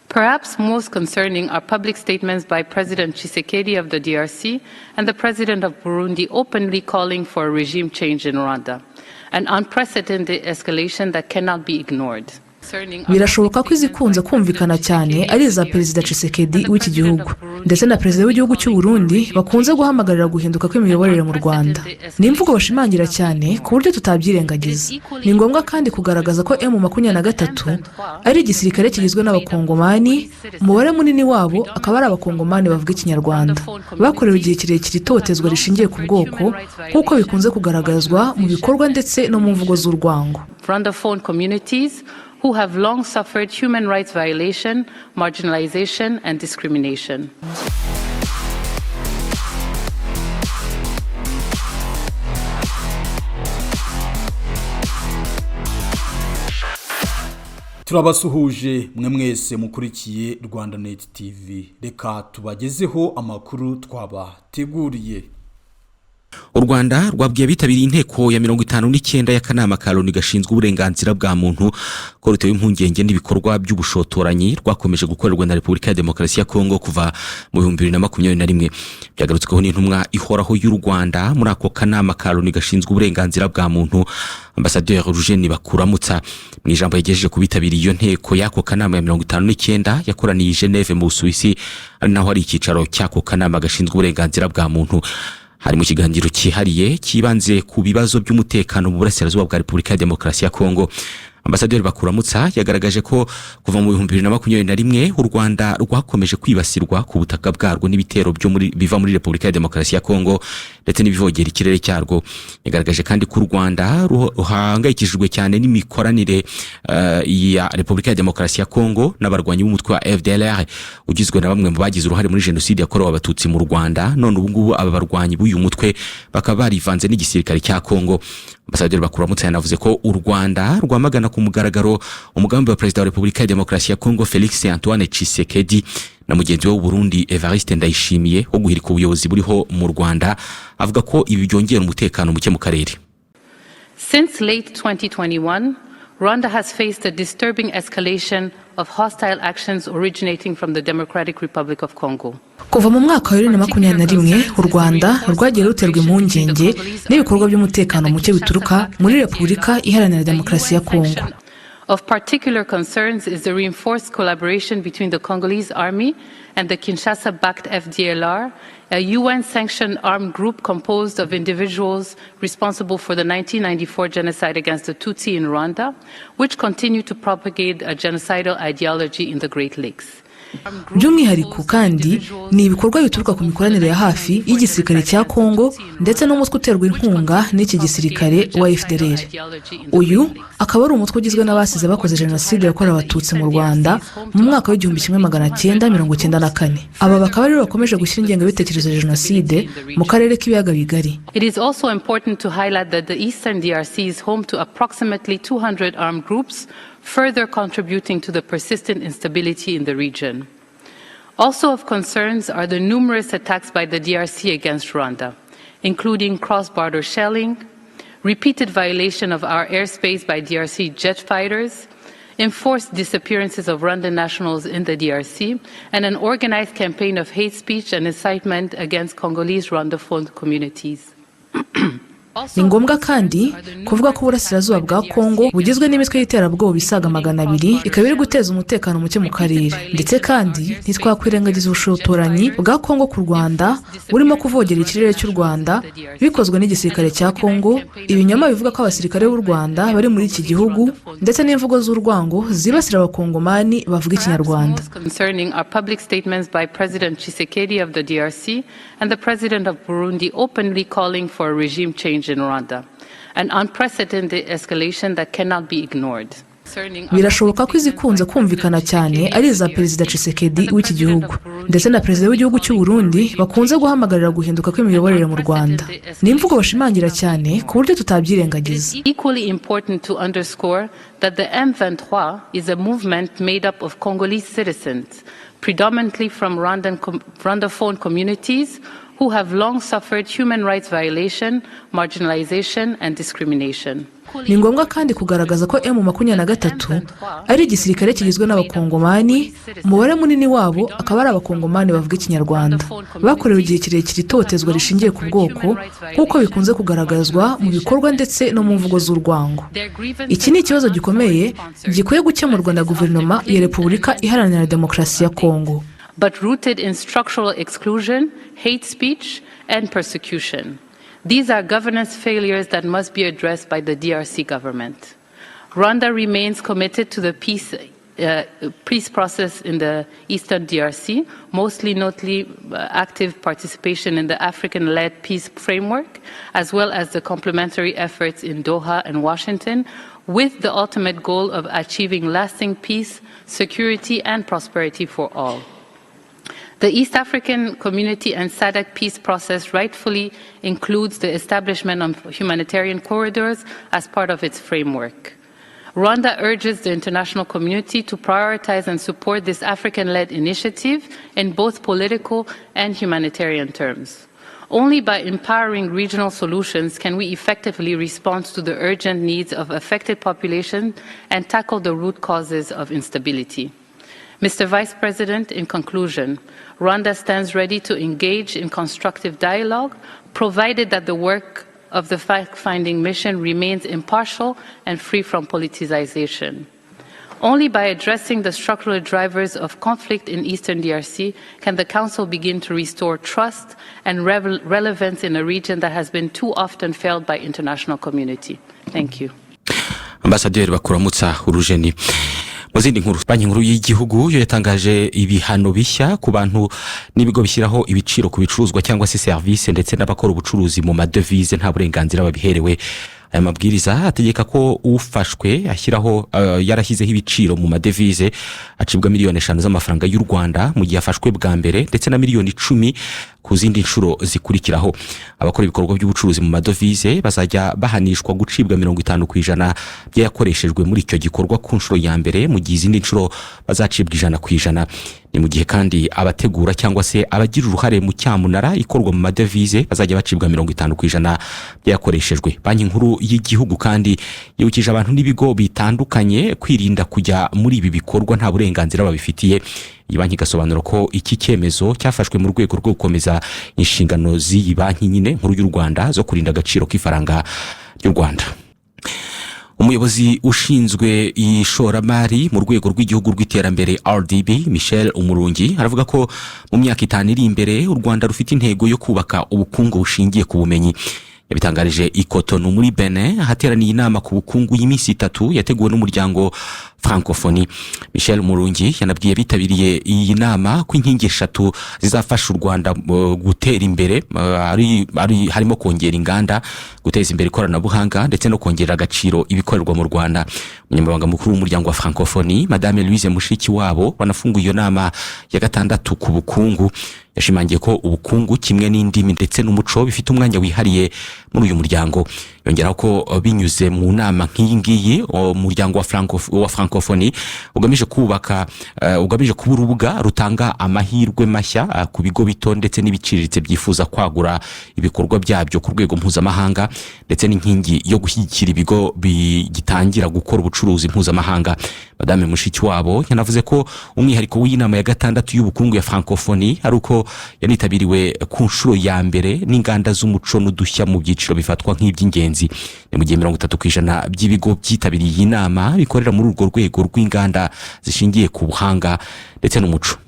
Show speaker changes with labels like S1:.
S1: Perhaps most concerning are public statements by President Tshisekedi of the DRC and the President of Burundi openly calling for a regime change in Rwanda, an unprecedented escalation that cannot be ignored.
S2: Birashoboka ko izikunze kumvikana cyane ari iza Perezida Tshisekedi w'iki gihugu ndetse na Perezida w'igihugu cy'u Burundi bakunze guhamagarira guhinduka kw'imiyoborere mu Rwanda. Ni imvugo bashimangira cyane ku buryo tutabyirengagiza. Ni ngombwa kandi kugaragaza ko M23 ari igisirikare kigizwe n'abakongomani, umubare munini wabo akaba ari abakongomani bavuga ikinyarwanda, bakorewe igihe kirekire itotezwa rishingiye ku bwoko nk'uko bikunze kugaragazwa mu bikorwa ndetse no mu mvugo z'urwango.
S1: Rwandaphone communities who have long suffered human rights violation, marginalization and discrimination.
S3: Turabasuhuje mwe mwese mukurikiye Rwandanet TV. Reka tubagezeho amakuru twabateguriye.
S4: U Rwanda rwabwiye bitabiriye inteko ya 59 y'akanama ka Loni gashinzwe uburenganzira bwa muntu ko rutewe impungenge n'ibikorwa by'ubushotoranyi rwakomeje gukorerwa na Repubulika ya Demokarasi ya Kongo kuva mu 2021. Byagarutsweho n'intumwa ihoraho y'u Rwanda muri ako kanama ka Loni gashinzwe uburenganzira bwa muntu, Ambassadeur Ruryamiye bakuramutsa mu ijambo yagejeje ku bitabiriye iyo nteko y'ako kanama ya 59 yakoraniye i Geneve mu Busuwisi, ari naho ari ikicaro cy'ako kanama gashinzwe uburenganzira bwa muntu. Hari mu kiganiro cyihariye kibanze ku bibazo by'umutekano mu burasirazuba bwa Repubulika ya Demokarasi ya Kongo. Ambasaderi bakuramutsa yagaragaje ko kuva mu 2021 u Rwanda rwakomeje kwibasirwa ku butaka bwarwo n'ibitero byo biva muri Repubulika ya Demokarasi ya Kongo ndetse n'ibivogera ikirere cyarwo. Yagaragaje kandi ko u Rwanda ruhangayikishijwe cyane n'imikoranire ya Repubulika ya Demokarasi ya Kongo n'abarwanyi b'umutwe wa FDLR ugizwe na bamwe mu bagize uruhare muri jenoside yakorewe abatutsi mu Rwanda, none ubu ngubu aba barwanyi b'uyu mutwe bakaba barivanze n'igisirikare cya Kongo. Ambasaderi bakuramutsa yanavuze ko u Rwanda rwamagana ku mugaragaro umugambi wa Perezida wa Repubulika ya Demokarasi ya Kongo Felix Antoine Tshisekedi na mugenzi we w'u Burundi Evariste Ndayishimiye wo guhirika ubuyobozi buriho mu Rwanda, avuga ko ibi byongera umutekano muke mu karere.
S1: Since late 2021, Rwanda has faced a disturbing escalation of hostile actions originating from the Democratic Republic of Congo.
S2: Kuva mu mwaka wa 2021 u Rwanda rwagiye ruterwa impungenge n'ibikorwa by'umutekano muke bituruka muri Repubulika Iharanira Demokarasi ya Kongo.
S1: Of particular concerns is the reinforced collaboration between the Congolese army and the Kinshasa-backed FDLR, a UN-sanctioned armed group composed of individuals responsible for the 1994 genocide against the Tutsi in Rwanda, which continue to propagate a genocidal ideology in the Great Lakes.
S2: By'umwihariko kandi ni ibikorwa bituruka ku mikoranire ya hafi y'igisirikare cya Kongo ndetse n'umutwe uterwa inkunga n'iki gisirikare wa FDLR. Uyu akaba ari umutwe ugizwe n'abasize bakoze jenoside yakorewe abatutsi mu Rwanda mu mwaka w'1994. Aba bakaba ari bakomeje gushyira ingengabitekerezo ya jenoside mu karere k'ibiyaga bigari.
S1: It is also important to highlight that the Eastern DRC is home to approximately 200 armed groups, further contributing to the persistent instability in the region. Also of concerns are the numerous attacks by the DRC against Rwanda, including cross-border shelling, repeated violation of our airspace by DRC jet fighters, enforced disappearances of Rwandan nationals in the DRC, and an organized campaign of hate speech and incitement against Congolese Rwandaphone communities.
S2: Ni ngombwa kandi kuvuga ko uburasirazuba bwa Kongo bugizwe n'imitwe y'iterabwoba isaga 200 ikaba iri guteza umutekano muke mu karere, ndetse kandi ntitwakwirengagiza ubushotoranyi bwa Kongo ku Rwanda burimo kuvogera ikirere cy'u Rwanda bikozwe n'igisirikare cya Kongo, ibinyoma bivuga ko abasirikare b'u Rwanda bari muri iki gihugu ndetse n'imvugo z'urwango zibasira abakongomani bavuga ikinyarwanda.
S1: Concerning our public statements by President Tshisekedi of the DRC and the President of Burundi openly calling for a regime change in Rwanda, an unprecedented escalation that cannot be ignored.
S2: Birashoboka ko izikunze kumvikana cyane ari iza Perezida Tshisekedi w'iki gihugu ndetse na Perezida w'igihugu cy'u Burundi bakunze guhamagarira guhinduka kw'imiyoborere mu Rwanda. Ni imvugo bashimangira cyane ku buryo tutabyirengagiza.
S1: Equally important to underscore that the M23 is a movement made up of Congolese citizens, predominantly from Rwandaphone communities, who have long suffered human rights violation, marginalization, and discrimination.
S2: ni ngombwa kandi kugaragaza ko M23 ari igisirikare kigizwe n'abakongomani, umubare munini wabo akaba ari abakongomani bavuga ikinyarwanda, bakorewe igihe kirekire itotezwa rishingiye ku bwoko nk'uko bikunze kugaragazwa mu bikorwa ndetse no mu mvugo z'urwango. Iki ni ikibazo gikomeye gikwiye gukemurwa na guverinoma ya Repubulika Iharanira Demokarasi ya Kongo,
S1: but rooted in structural exclusion, hate speech, and persecution. These are governance failures that must be addressed by the DRC government. Rwanda remains committed to the peace process in the Eastern DRC, mostly notably active participation in the African-led peace framework, as well as the complementary efforts in Doha and Washington, with the ultimate goal of achieving lasting peace, security, and prosperity for all. The East African Community and SADC peace process rightfully includes the establishment of humanitarian corridors as part of its framework. Rwanda urges the international community to prioritize and support this African-led initiative in both political and humanitarian terms. Only by empowering regional solutions can we effectively respond to the urgent needs of affected populations and tackle the root causes of instability. Mr. Vice President, in conclusion, Rwanda stands ready to engage in constructive dialogue, provided that the work of the fact-finding mission remains impartial and free from politicization. Only by addressing the structural drivers of conflict in Eastern DRC can the Council begin to restore trust and relevance in a region that has been too often failed by international community. Thank you.
S4: Ambasaderi bakuramutsa urujeni. Mu zindi nkuru, banki nkuru y'igihugu yo yatangaje ibihano bishya ku bantu n'ibigo bishyiraho ibiciro ku bicuruzwa cyangwa se service ndetse n'abakora ubucuruzi mu madevize nta burenganzira babiherewe. Aya mabwiriza ategeka ko ufashwe ashyiraho yarashyizeho ibiciro mu madevize acibwa miliyoni 5 z'amafaranga y'u Rwanda mu gihe afashwe bwa mbere ndetse na miliyoni 10 ku zindi nshuro zikurikiraho. Abakora ibikorwa by'ubucuruzi mu madevize bazajya bahanishwa gucibwa 50% by'yakoreshejwe muri icyo gikorwa ku nshuro ya mbere, mu gihe izindi nshuro bazacibwa 100%. Ni mu gihe kandi abategura cyangwa se abagira uruhare mu cyamunara ikorwa mu madevize bazajya bacibwa 50% by'yakoreshejwe. Banki nkuru y'igihugu kandi yibukije abantu n'ibigo bitandukanye kwirinda kujya muri ibi bikorwa nta burenganzira babifitiye. Iyi banki gasobanura ko iki cyemezo cyafashwe mu rwego rwo gukomeza inshingano z'iyi banki nyine nkuru y'u Rwanda zo kurinda agaciro k'ifaranga ry'u Rwanda. Umuyobozi ushinzwe ishoramari mu rwego rw'igihugu rw'iterambere RDB Michel Umurungi aravuga ko mu myaka 5 iri imbere u Rwanda rufite intego yo kubaka ubukungu bushingiye ku bumenyi. Yabitangarije Ikotono muri Benin hateraniye inama ku bukungu y'iminsi 3 yateguwe n'umuryango Francophonie. Michel Umurungi yanabwiye bitabiriye iyi nama ko inkingi 3 zizafasha u Rwanda gutera imbere harimo kongera inganda, guteza imbere ikoranabuhanga ndetse no kongera agaciro ibikorerwa mu Rwanda. Umunyamabanga mukuru w'umuryango wa Francophonie Madame Louise Mushikiwabo wanafunguye iyo nama ya 6 ku bukungu yashimangiye ko ubukungu kimwe n'indimi ndetse n'umuco bifite umwanya wihariye muri uyu muryango. Yongeraho ko binyuze mu nama nk'iyi ngiyi umuryango wa Francophonie ugamije kuba urubuga rutanga amahirwe mashya ku bigo bito ndetse n'ibiciriritse byifuza kwagura ibikorwa byabyo ku rwego mpuzamahanga ndetse n'inkingi yo gushyigikira ibigo bigitangira gukora ubucuruzi mpuzamahanga. Madame Mushikiwabo yanavuze ko umwihariko w'inama ya 6 y'ubukungu ya Francophonie ari uko yanitabiriwe ku nshuro ya mbere n'inganda z'umuco n'udushya mu byiciro bifatwa nk'iby'ingenzi. Ni mu gihe 30% by'ibigo byitabiriye iyi nama bikorera muri urwo rwego rw'inganda zishingiye ku buhanga ndetse n'umuco.